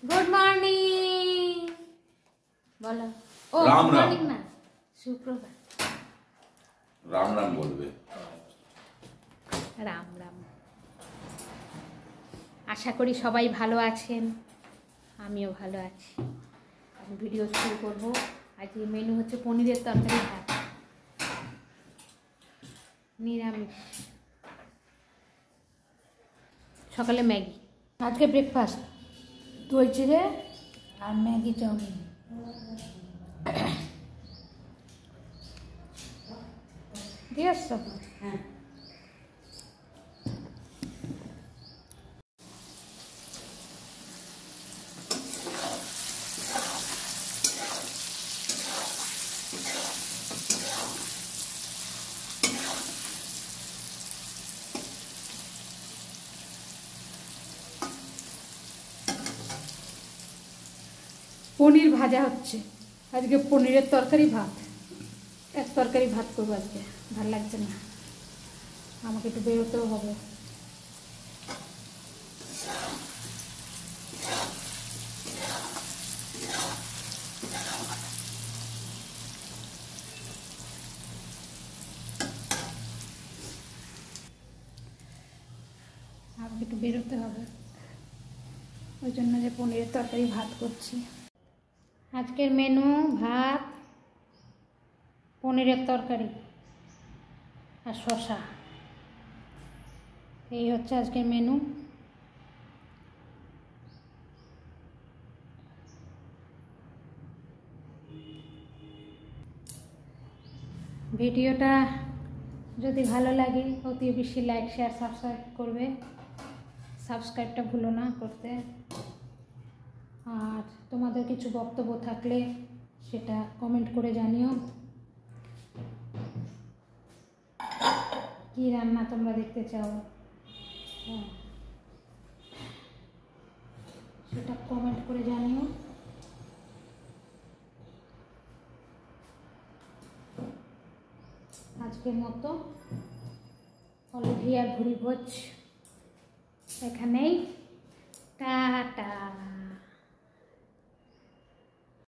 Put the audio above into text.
Good morning बोलो। ओ Ram good Ram. Morning ना, सुप्रभात। राम राम बोलबे। राम राम। आशा करी सबाई भालो आछेन, आमिও ভালো আছি। আমি ভিডিও শুরু করব। আজকে মেনু হচ্ছে পনিরের তরকারি ভাত, নিরামিষ। সকালে ম্যাগি, আজকে ব্রেকফাস্ট দই চিড়ে আর ম্যাগি চাউমিন। দিয়ে আসছো? হ্যাঁ। পনির ভাজা হচ্ছে, আজকে পনিরের তরকারি ভাত। এক তরকারি ভাত করবো আজকে, ভালো লাগছে না, আমাকে একটু বেরোতেও হবে। আমাকে একটু বেরোতে হবে, ওই জন্য যে পনিরের তরকারি ভাত করছি। আজকের মেনু ভাত, পনিরের তরকারি আর শসা, এই হচ্ছে আজকের মেনু। ভিডিওটা যদি ভালো লাগে অতি বেশি লাইক শেয়ার সাবস্ক্রাইব করবে। সাবস্ক্রাইবটা ভুলো না করতে। আর তোমাদের কিছু বক্তব্য থাকলে সেটা কমেন্ট করে জানিও। কি রান্না তোমরা দেখতে চাও সেটা কমেন্ট করে জানিও। আজকের মতো অলিভিয়ার ভুরি ভোজ এখানেই, টাটা।